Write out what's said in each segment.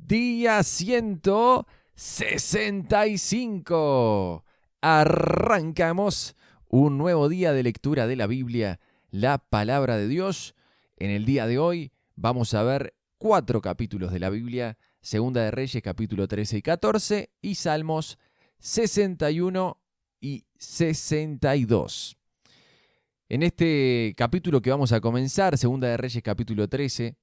Día 165. Arrancamos un nuevo día de lectura de la Biblia, la palabra de Dios. En el día de hoy vamos a ver 4 capítulos de la Biblia: Segunda de Reyes, capítulo 13 y 14, y Salmos 61 y 62. En este capítulo que vamos a comenzar, Segunda de Reyes, capítulo 13,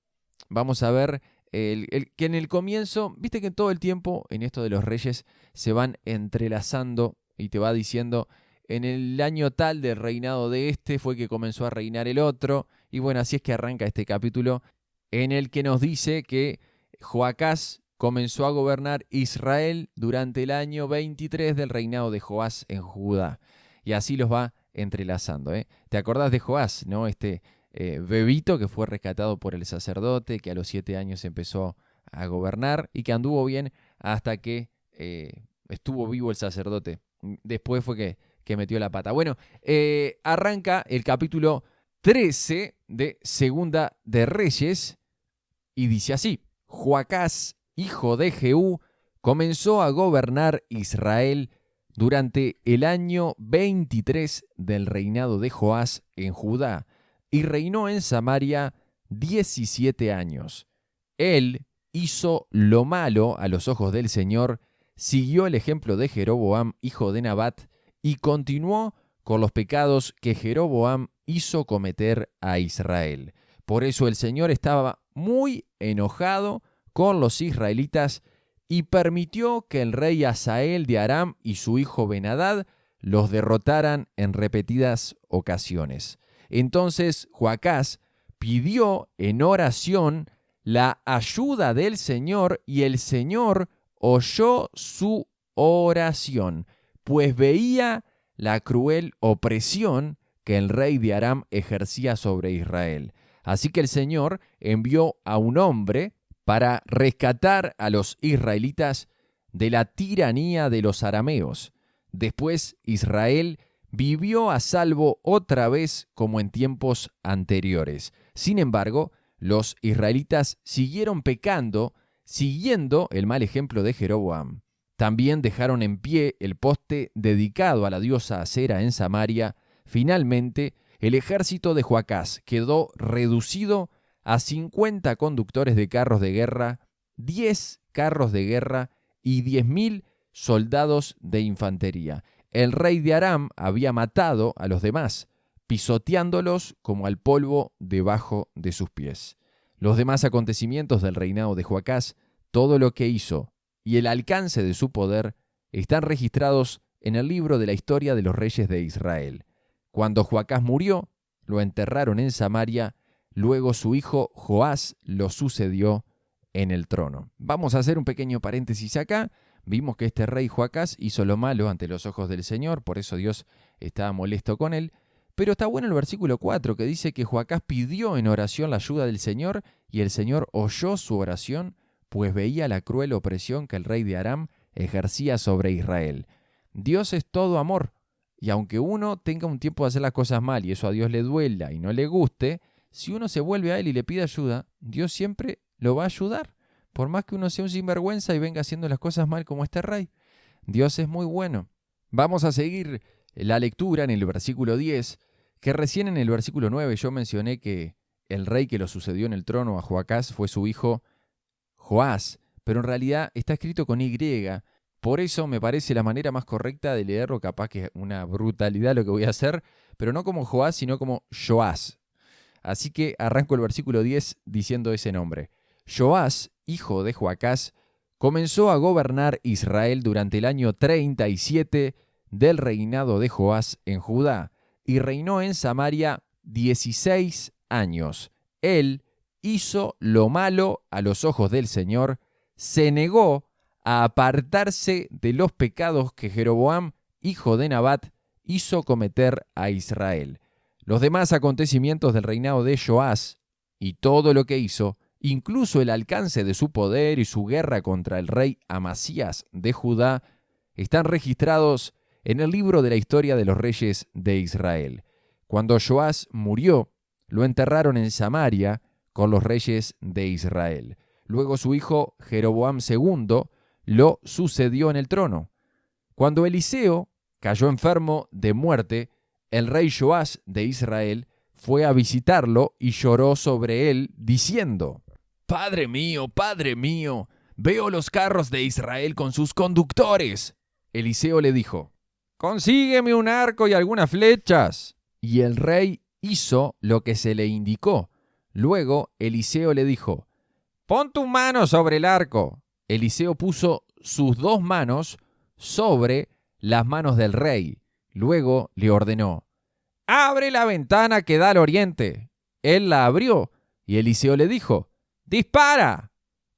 vamos a ver que en el comienzo, viste que todo el tiempo en esto de los reyes se van entrelazando y te va diciendo, en el año tal del reinado de este fue que comenzó a reinar el otro. Y bueno, así es que arranca este capítulo en el que nos dice que Joacás comenzó a gobernar Israel durante el año 23 del reinado de Joás en Judá. Y así los va entrelazando. ¿Te acordás de Joás, no? Bebito que fue rescatado por el sacerdote, que a los 7 años empezó a gobernar y que anduvo bien hasta que estuvo vivo el sacerdote. Después fue que metió la pata. Bueno, arranca el capítulo 13 de Segunda de Reyes y dice así: Joacás, hijo de Jehú, comenzó a gobernar Israel durante el año 23 del reinado de Joás en Judá, y reinó en Samaria 17 años. Él hizo lo malo a los ojos del Señor, siguió el ejemplo de Jeroboam, hijo de Nabat, y continuó con los pecados que Jeroboam hizo cometer a Israel. Por eso el Señor estaba muy enojado con los israelitas y permitió que el rey Hazael de Aram y su hijo Ben-Hadad los derrotaran en repetidas ocasiones. Entonces Joacás pidió en oración la ayuda del Señor y el Señor oyó su oración, pues veía la cruel opresión que el rey de Aram ejercía sobre Israel. Así que el Señor envió a un hombre para rescatar a los israelitas de la tiranía de los arameos. Después Israel vivió a salvo otra vez como en tiempos anteriores. Sin embargo, los israelitas siguieron pecando, siguiendo el mal ejemplo de Jeroboam. También dejaron en pie el poste dedicado a la diosa Acera en Samaria. Finalmente, el ejército de Joacás quedó reducido a 50 conductores de carros de guerra, 10 carros de guerra y 10.000 soldados de infantería. El rey de Aram había matado a los demás, pisoteándolos como al polvo debajo de sus pies. Los demás acontecimientos del reinado de Joacás, todo lo que hizo y el alcance de su poder, están registrados en el libro de la historia de los reyes de Israel. Cuando Joacás murió, lo enterraron en Samaria. Luego su hijo Joás lo sucedió en el trono. Vamos a hacer un pequeño paréntesis acá. Vimos que este rey Joacás hizo lo malo ante los ojos del Señor, por eso Dios estaba molesto con él. Pero está bueno el versículo 4 que dice que Joacás pidió en oración la ayuda del Señor y el Señor oyó su oración, pues veía la cruel opresión que el rey de Aram ejercía sobre Israel. Dios es todo amor, y aunque uno tenga un tiempo de hacer las cosas mal y eso a Dios le duela y no le guste, si uno se vuelve a Él y le pide ayuda, Dios siempre lo va a ayudar. Por más que uno sea un sinvergüenza y venga haciendo las cosas mal como este rey, Dios es muy bueno. Vamos a seguir la lectura en el versículo 10, que recién en el versículo 9 yo mencioné que el rey que lo sucedió en el trono a Joacás fue su hijo Joás, pero en realidad está escrito con Y. Por eso me parece la manera más correcta de leerlo, capaz que es una brutalidad lo que voy a hacer, pero no como Joás, sino como Joás. Así que arranco el versículo 10 diciendo ese nombre. Joás, hijo de Joacás, comenzó a gobernar Israel durante el año 37 del reinado de Joás en Judá, y reinó en Samaria 16 años. Él hizo lo malo a los ojos del Señor, se negó a apartarse de los pecados que Jeroboam, hijo de Nabat, hizo cometer a Israel. Los demás acontecimientos del reinado de Joás y todo lo que hizo, incluso el alcance de su poder y su guerra contra el rey Amasías de Judá, están registrados en el libro de la historia de los reyes de Israel. Cuando Joás murió, lo enterraron en Samaria con los reyes de Israel. Luego su hijo Jeroboam II lo sucedió en el trono. Cuando Eliseo cayó enfermo de muerte, el rey Joás de Israel fue a visitarlo y lloró sobre él, diciendo: Padre mío, veo los carros de Israel con sus conductores. Eliseo le dijo: Consígueme un arco y algunas flechas. Y el rey hizo lo que se le indicó. Luego Eliseo le dijo: Pon tu mano sobre el arco. Eliseo puso sus 2 manos sobre las manos del rey. Luego le ordenó: Abre la ventana que da al oriente. Él la abrió y Eliseo le dijo: ¡Dispara!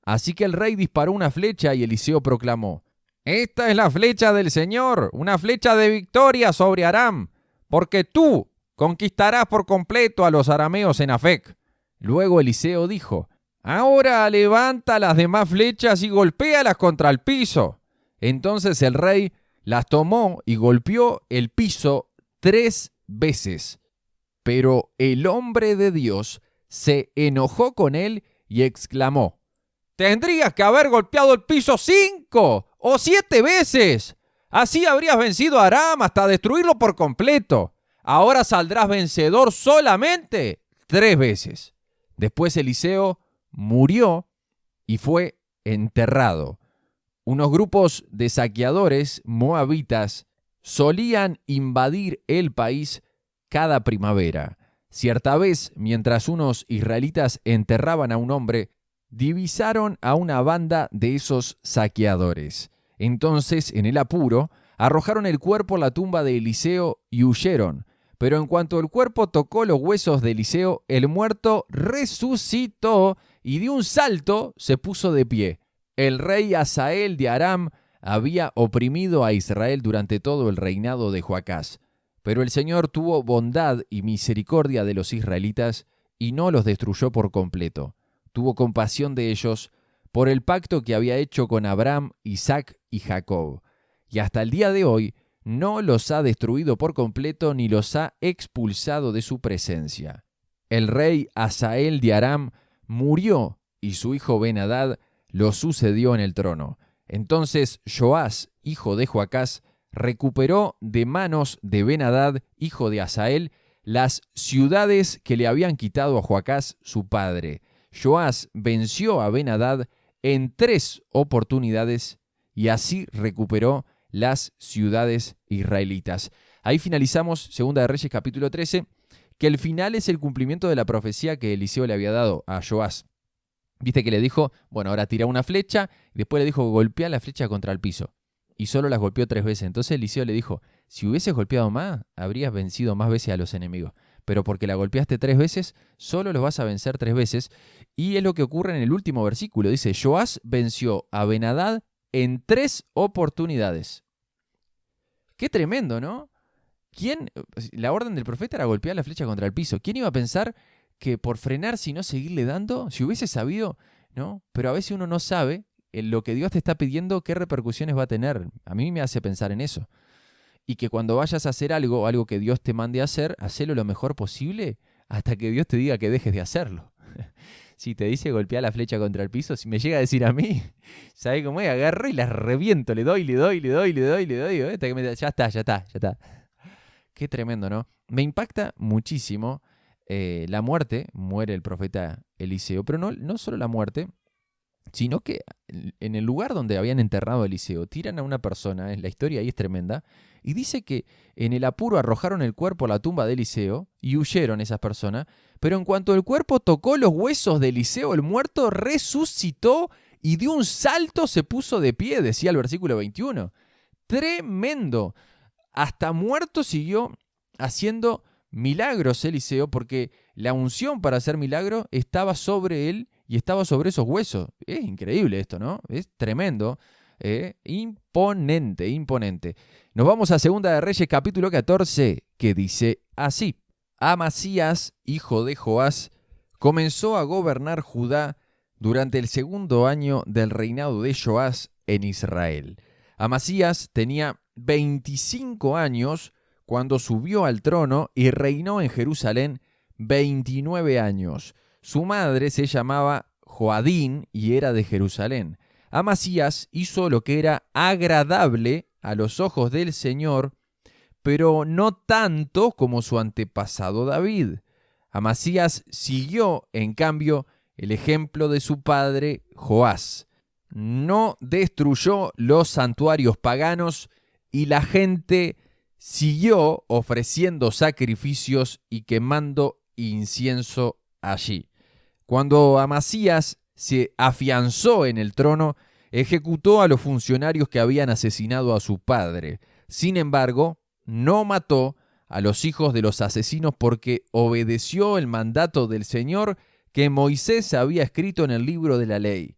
Así que el rey disparó una flecha y Eliseo proclamó: Esta es la flecha del Señor, una flecha de victoria sobre Aram, porque tú conquistarás por completo a los arameos en Afec. Luego Eliseo dijo: Ahora levanta las demás flechas y golpéalas contra el piso. Entonces el rey las tomó y golpeó el piso 3 veces. Pero el hombre de Dios se enojó con él y exclamó: Tendrías que haber golpeado el piso 5 o 7 veces. Así habrías vencido a Aram hasta destruirlo por completo. Ahora saldrás vencedor solamente 3 veces. Después Eliseo murió y fue enterrado. Unos grupos de saqueadores moabitas solían invadir el país cada primavera. Cierta vez, mientras unos israelitas enterraban a un hombre, divisaron a una banda de esos saqueadores. Entonces, en el apuro, arrojaron el cuerpo a la tumba de Eliseo y huyeron. Pero en cuanto el cuerpo tocó los huesos de Eliseo, el muerto resucitó y de un salto se puso de pie. El rey Hazael de Aram había oprimido a Israel durante todo el reinado de Joacás. Pero el Señor tuvo bondad y misericordia de los israelitas y no los destruyó por completo. Tuvo compasión de ellos por el pacto que había hecho con Abraham, Isaac y Jacob. Y hasta el día de hoy no los ha destruido por completo ni los ha expulsado de su presencia. El rey Hazael de Aram murió y su hijo Ben-Hadad lo sucedió en el trono. Entonces Joás, hijo de Joacás, recuperó de manos de Ben-Hadad, hijo de Hazael, las ciudades que le habían quitado a Joacás, su padre. Joás venció a Ben-Hadad en 3 oportunidades y así recuperó las ciudades israelitas. Ahí finalizamos 2 de Reyes capítulo 13, que el final es el cumplimiento de la profecía que Eliseo le había dado a Joás. Viste que le dijo, bueno, ahora tira una flecha, y después le dijo, golpea la flecha contra el piso. Y solo las golpeó 3 veces. Entonces Eliseo le dijo, si hubieses golpeado más, habrías vencido más veces a los enemigos. Pero porque la golpeaste 3 veces, solo los vas a vencer 3 veces. Y es lo que ocurre en el último versículo. Dice, Joás venció a Ben-Hadad en 3 oportunidades. Qué tremendo, ¿no? La orden del profeta era golpear la flecha contra el piso. ¿Quién iba a pensar que por frenarse y no seguirle dando, si hubiese sabido, ¿no? Pero a veces uno no sabe en lo que Dios te está pidiendo, qué repercusiones va a tener. A mí me hace pensar en eso. Y que cuando vayas a hacer algo que Dios te mande a hacer, hacelo lo mejor posible hasta que Dios te diga que dejes de hacerlo. Si te dice golpear la flecha contra el piso, si me llega a decir a mí, ¿sabes cómo es? Agarro y la reviento, le doy, hasta que me diga, ya está. Qué tremendo, ¿no? Me impacta muchísimo la muerte, muere el profeta Eliseo, pero no solo la muerte, sino que en el lugar donde habían enterrado a Eliseo, tiran a una persona, la historia ahí es tremenda, y dice que en el apuro arrojaron el cuerpo a la tumba de Eliseo y huyeron esas personas, pero en cuanto el cuerpo tocó los huesos de Eliseo, el muerto resucitó y de un salto se puso de pie, decía el versículo 21. Tremendo. Hasta muerto siguió haciendo milagros Eliseo, porque la unción para hacer milagro estaba sobre él y estaba sobre esos huesos. Es increíble esto, ¿no? Es tremendo. Imponente. Nos vamos a 2 de Reyes capítulo 14, que dice así. Amasías, hijo de Joás, comenzó a gobernar Judá durante el 2º año del reinado de Joás en Israel. Amasías tenía 25 años cuando subió al trono y reinó en Jerusalén 29 años. Su madre se llamaba Joadín y era de Jerusalén. Amasías hizo lo que era agradable a los ojos del Señor, pero no tanto como su antepasado David. Amasías siguió, en cambio, el ejemplo de su padre Joás. No destruyó los santuarios paganos y la gente siguió ofreciendo sacrificios y quemando incienso allí. Cuando Amasías se afianzó en el trono, ejecutó a los funcionarios que habían asesinado a su padre. Sin embargo, no mató a los hijos de los asesinos porque obedeció el mandato del Señor que Moisés había escrito en el libro de la ley.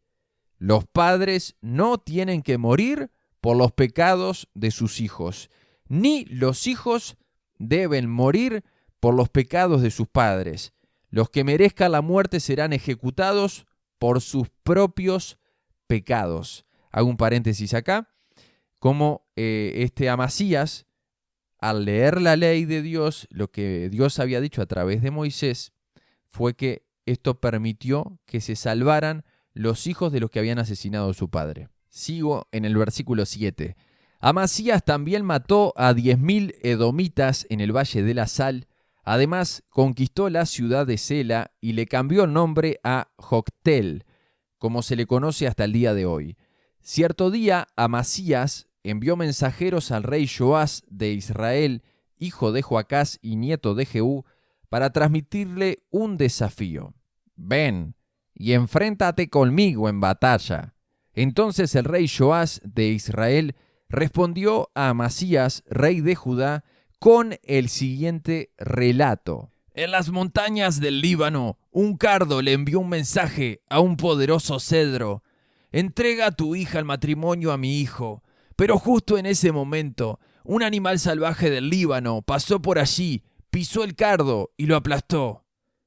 Los padres no tienen que morir por los pecados de sus hijos, ni los hijos deben morir por los pecados de sus padres. Los que merezcan la muerte serán ejecutados por sus propios pecados. Hago un paréntesis acá, como Amasías, al leer la ley de Dios, lo que Dios había dicho a través de Moisés, fue que esto permitió que se salvaran los hijos de los que habían asesinado a su padre. Sigo en el versículo 7. Amasías también mató a 10.000 edomitas en el Valle de la Sal. Además, conquistó la ciudad de Sela y le cambió el nombre a Joctel, como se le conoce hasta el día de hoy. Cierto día, Amasías envió mensajeros al rey Joás de Israel, hijo de Joacás y nieto de Jehú, para transmitirle un desafío. Ven y enfréntate conmigo en batalla. Entonces el rey Joás de Israel respondió a Amasías, rey de Judá, con el siguiente relato. En las montañas del Líbano, un cardo le envió un mensaje a un poderoso cedro. Entrega a tu hija al matrimonio a mi hijo. Pero justo en ese momento, un animal salvaje del Líbano pasó por allí, pisó el cardo y lo aplastó.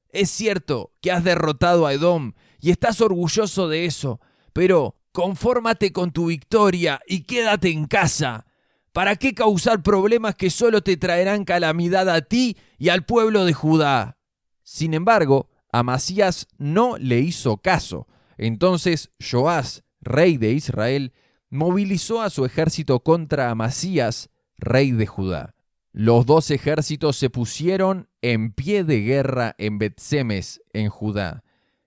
Es cierto que has derrotado a Edom y estás orgulloso de eso, pero confórmate con tu victoria y quédate en casa. ¿Para qué causar problemas que solo te traerán calamidad a ti y al pueblo de Judá? Sin embargo, Amasías no le hizo caso. Entonces Joás, rey de Israel, movilizó a su ejército contra Amasías, rey de Judá. Los dos ejércitos se pusieron en pie de guerra en Bet-Semes, en Judá.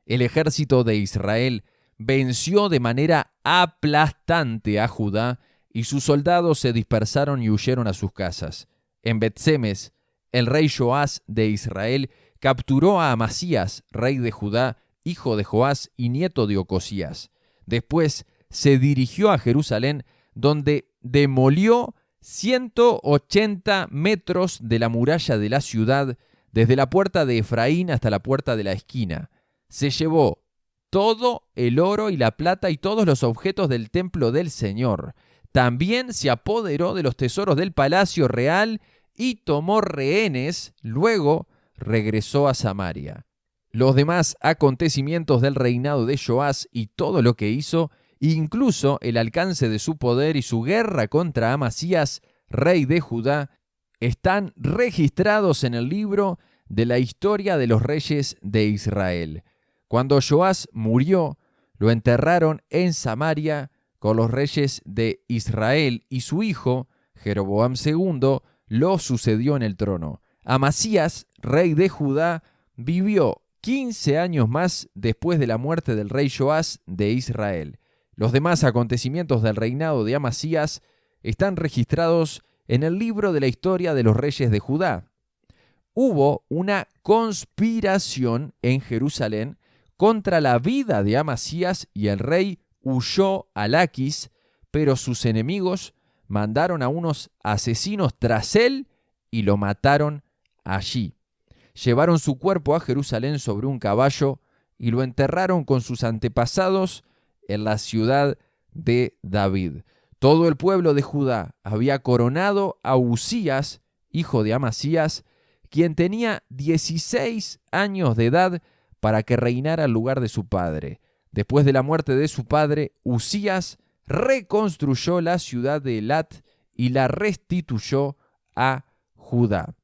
El ejército de Israel venció de manera aplastante a Judá y sus soldados se dispersaron y huyeron a sus casas. En Bet-Semes, el rey Joás de Israel capturó a Amasías, rey de Judá, hijo de Joás y nieto de Ocosías. Después se dirigió a Jerusalén, donde demolió 180 metros de la muralla de la ciudad, desde la puerta de Efraín hasta la puerta de la esquina. Se llevó todo el oro y la plata y todos los objetos del templo del Señor. También se apoderó de los tesoros del palacio real y tomó rehenes. Luego regresó a Samaria. Los demás acontecimientos del reinado de Joás y todo lo que hizo, incluso el alcance de su poder y su guerra contra Amasías, rey de Judá, están registrados en el libro de la historia de los reyes de Israel. Cuando Joás murió, lo enterraron en Samaria con los reyes de Israel y su hijo, Jeroboam II, lo sucedió en el trono. Amasías, rey de Judá, vivió 15 años más después de la muerte del rey Joás de Israel. Los demás acontecimientos del reinado de Amasías están registrados en el libro de la historia de los reyes de Judá. Hubo una conspiración en Jerusalén contra la vida de Amasías y el rey huyó a Laquis, pero sus enemigos mandaron a unos asesinos tras él y lo mataron allí. Llevaron su cuerpo a Jerusalén sobre un caballo y lo enterraron con sus antepasados en la ciudad de David. Todo el pueblo de Judá había coronado a Uzías, hijo de Amasías, quien tenía 16 años de edad, para que reinara en lugar de su padre. Después de la muerte de su padre, Uzías reconstruyó la ciudad de Elat y la restituyó a Judá.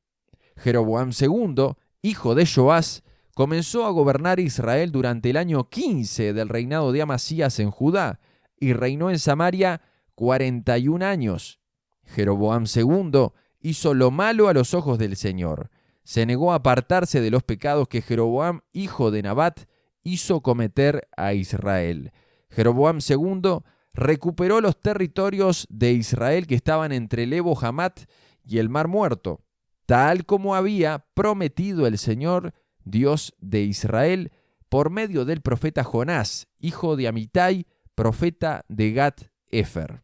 Jeroboam II, hijo de Joás, comenzó a gobernar Israel durante el año 15 del reinado de Amasías en Judá y reinó en Samaria 41 años. Jeroboam II hizo lo malo a los ojos del Señor. Se negó a apartarse de los pecados que Jeroboam, hijo de Nabat, hizo cometer a Israel. Jeroboam II recuperó los territorios de Israel que estaban entre el Ebo Hamat y el Mar Muerto, tal como había prometido el Señor, Dios de Israel, por medio del profeta Jonás, hijo de Amitai, profeta de Gat-Efer.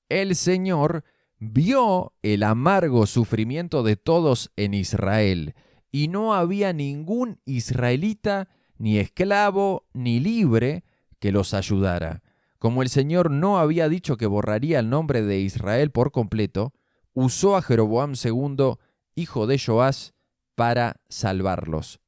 El Señor vio el amargo sufrimiento de todos en Israel, y no había ningún israelita, ni esclavo, ni libre, que los ayudara. Como el Señor no había dicho que borraría el nombre de Israel por completo, usó a Jeroboam II, hijo de Joás, para salvarlos.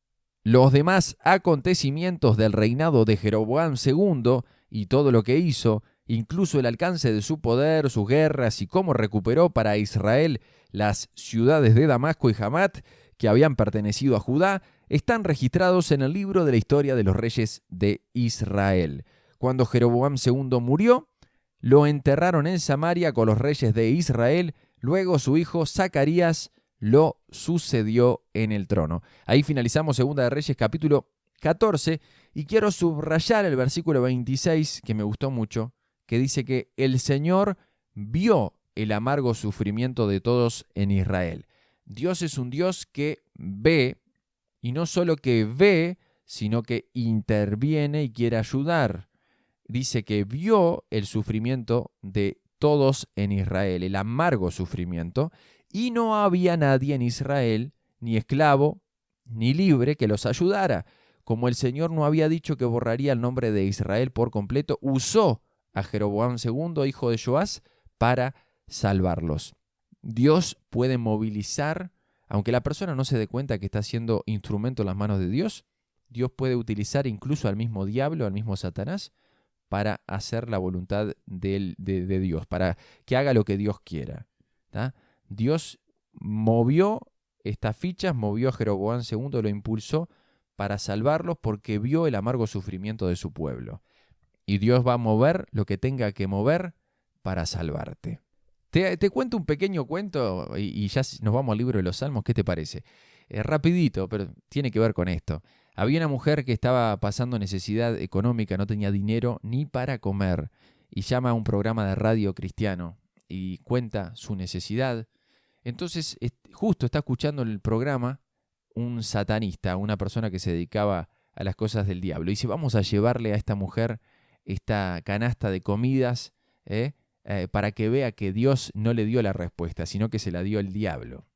Los demás acontecimientos del reinado de Jeroboam II y todo lo que hizo, incluso el alcance de su poder, sus guerras y cómo recuperó para Israel las ciudades de Damasco y Hamat, que habían pertenecido a Judá, están registrados en el libro de la historia de los reyes de Israel. Cuando Jeroboam II murió, lo enterraron en Samaria con los reyes de Israel. Luego su hijo Zacarías lo sucedió en el trono. Ahí finalizamos Segunda de Reyes capítulo 14 y quiero subrayar el versículo 26 que me gustó mucho, que dice que el Señor vio el amargo sufrimiento de todos en Israel. Dios es un Dios que ve, y no solo que ve, sino que interviene y quiere ayudar. Dice que vio el sufrimiento de todos en Israel, el amargo sufrimiento, y no había nadie en Israel, ni esclavo, ni libre, que los ayudara. Como el Señor no había dicho que borraría el nombre de Israel por completo, usó a Jeroboam II, hijo de Joás, para salvarlos. Dios puede movilizar, aunque la persona no se dé cuenta que está siendo instrumento en las manos de Dios, Dios puede utilizar incluso al mismo diablo, al mismo Satanás, para hacer la voluntad de Dios, para que haga lo que Dios quiera. ¿Tá? Dios movió estas fichas, movió a Jeroboam II, lo impulsó para salvarlos porque vio el amargo sufrimiento de su pueblo. Y Dios va a mover lo que tenga que mover para salvarte. Te cuento un pequeño cuento y ya nos vamos al libro de los Salmos. ¿Qué te parece? Rapidito, pero tiene que ver con esto. Había una mujer que estaba pasando necesidad económica, no tenía dinero ni para comer, y llama a un programa de radio cristiano y cuenta su necesidad. Entonces, justo está escuchando el programa un satanista, una persona que se dedicaba a las cosas del diablo. Y dice, vamos a llevarle a esta mujer esta canasta de comidas, para que vea que Dios no le dio la respuesta, sino que se la dio el diablo.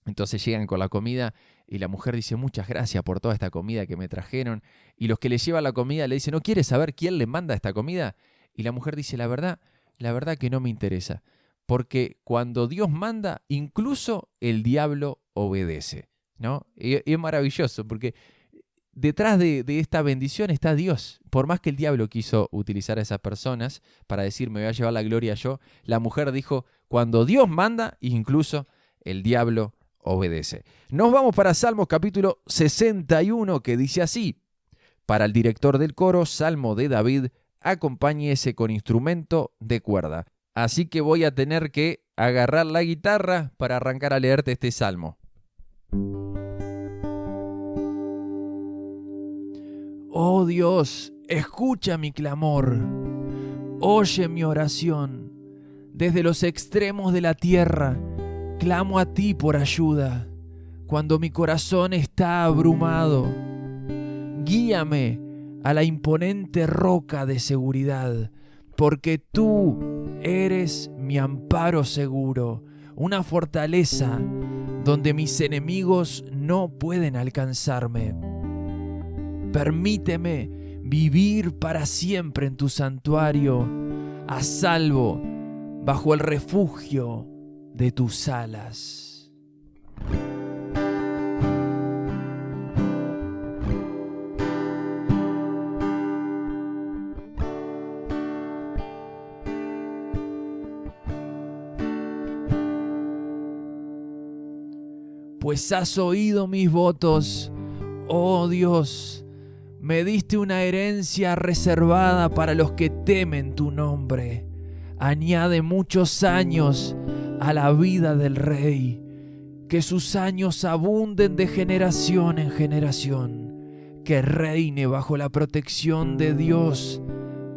Entonces llegan con la comida y la mujer dice, muchas gracias por toda esta comida que me trajeron. Y los que le llevan la comida le dicen, ¿no quieres saber quién le manda esta comida? Y la mujer dice, la verdad que no me interesa. Porque cuando Dios manda, incluso el diablo obedece, ¿no? Y es maravilloso porque detrás de esta bendición está Dios. Por más que el diablo quiso utilizar a esas personas para decir, me voy a llevar la gloria yo, la mujer dijo, cuando Dios manda, incluso el diablo obedece. Nos vamos para Salmos capítulo 61, que dice así: para el director del coro, Salmo de David, acompáñese con instrumento de cuerda. Así que voy a tener que agarrar la guitarra para arrancar a leerte este salmo. Oh Dios, escucha mi clamor, oye mi oración. Desde los extremos de la tierra, clamo a ti por ayuda. Cuando mi corazón está abrumado, guíame a la imponente roca de seguridad, porque tú eres mi amparo seguro, una fortaleza donde mis enemigos no pueden alcanzarme. Permíteme vivir para siempre en tu santuario, a salvo bajo el refugio de tus alas. Pues has oído mis votos, Oh Dios, me diste una herencia reservada para los que temen tu nombre. Añade muchos años a la vida del rey, que sus años abunden de generación en generación, que reine bajo la protección de Dios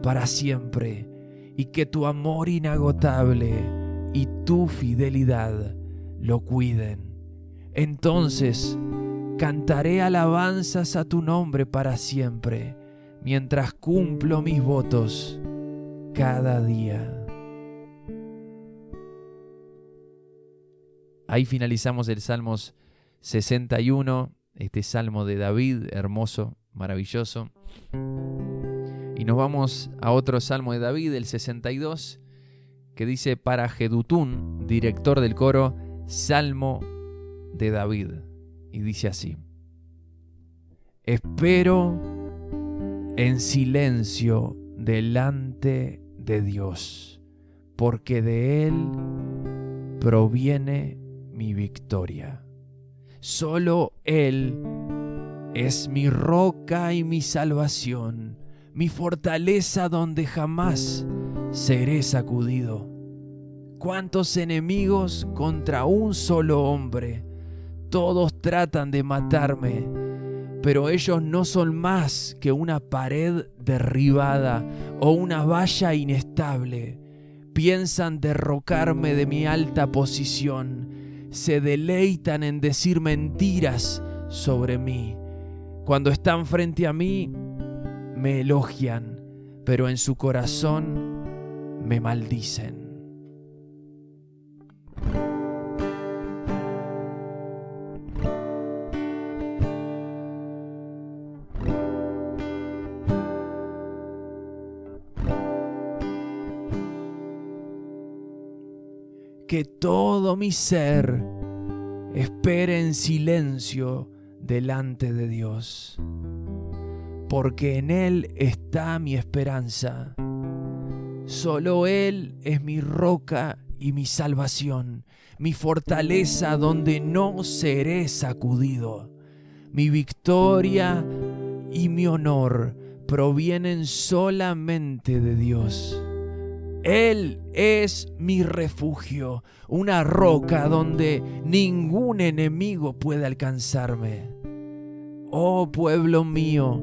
para siempre, y que tu amor inagotable y tu fidelidad lo cuiden. Entonces cantaré alabanzas a tu nombre para siempre, mientras cumplo mis votos cada día. Ahí finalizamos el Salmos 61, este Salmo de David, hermoso, maravilloso. Y nos vamos a otro Salmo de David, el 62, que dice para Jedutún, director del coro, Salmo de David. Y dice así: espero en silencio delante de Dios, porque de Él proviene mi victoria. Solo Él es mi roca y mi salvación, mi fortaleza donde jamás seré sacudido. ¿Cuántos enemigos contra un solo hombre? Todos tratan de matarme, pero ellos no son más que una pared derribada o una valla inestable. Piensan derrocarme de mi alta posición. Se deleitan en decir mentiras sobre mí. Cuando están frente a mí, me elogian, pero en su corazón me maldicen. Que todo mi ser espere en silencio delante de Dios, porque en Él está mi esperanza. Solo Él es mi roca y mi salvación, mi fortaleza donde no seré sacudido. Mi victoria y mi honor provienen solamente de Dios. Él es mi refugio, una roca donde ningún enemigo puede alcanzarme. Oh pueblo mío,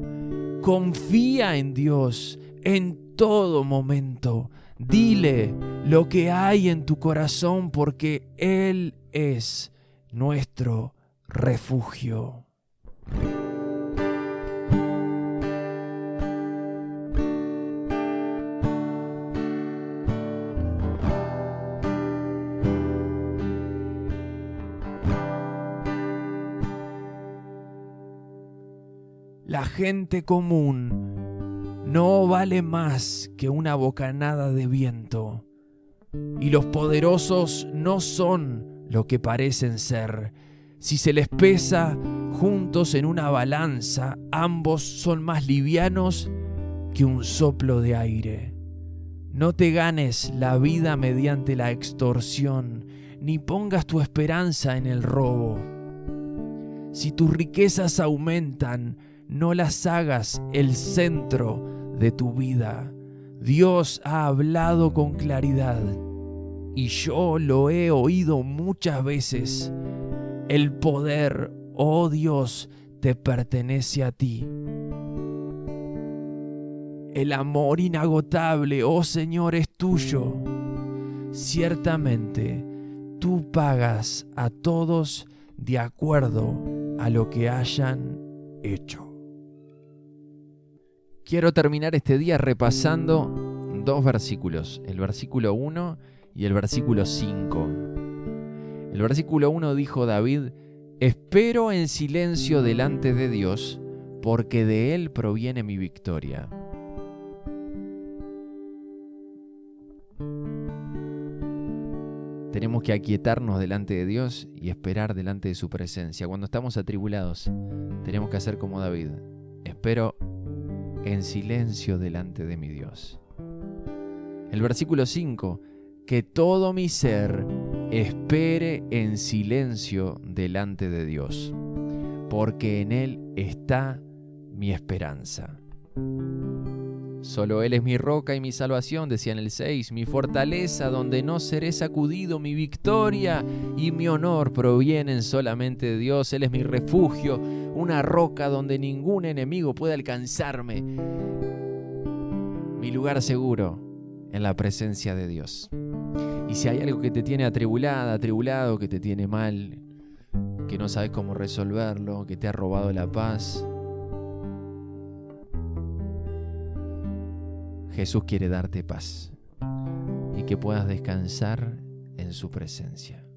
confía en Dios en todo momento. Dile lo que hay en tu corazón, porque Él es nuestro refugio. La gente común no vale más que una bocanada de viento, y los poderosos no son lo que parecen ser. Si se les pesa juntos en una balanza, ambos son más livianos que un soplo de aire. No te ganes la vida mediante la extorsión, ni pongas tu esperanza en el robo. Si tus riquezas aumentan, no las hagas el centro de tu vida. Dios ha hablado con claridad y yo lo he oído muchas veces. El poder, oh Dios, te pertenece a ti. El amor inagotable, oh Señor, es tuyo. Ciertamente, tú pagas a todos de acuerdo a lo que hayan hecho. Quiero terminar este día repasando dos versículos, el versículo 1 y el versículo 5. El versículo 1 dijo David: espero en silencio delante de Dios, porque de Él proviene mi victoria. Tenemos que aquietarnos delante de Dios y esperar delante de su presencia. Cuando estamos atribulados, tenemos que hacer como David: espero en silencio delante de mi Dios. El versículo 5: que todo mi ser espere en silencio delante de Dios. porque en Él está mi esperanza. Solo Él es mi roca y mi salvación, decía en el 6, mi fortaleza donde no seré sacudido, mi victoria y mi honor provienen solamente de Dios. Él es mi refugio, una roca donde ningún enemigo puede alcanzarme, mi lugar seguro en la presencia de Dios. Y si hay algo que te tiene atribulada, atribulado, que te tiene mal, que no sabes cómo resolverlo, que te ha robado la paz, Jesús quiere darte paz y que puedas descansar en su presencia.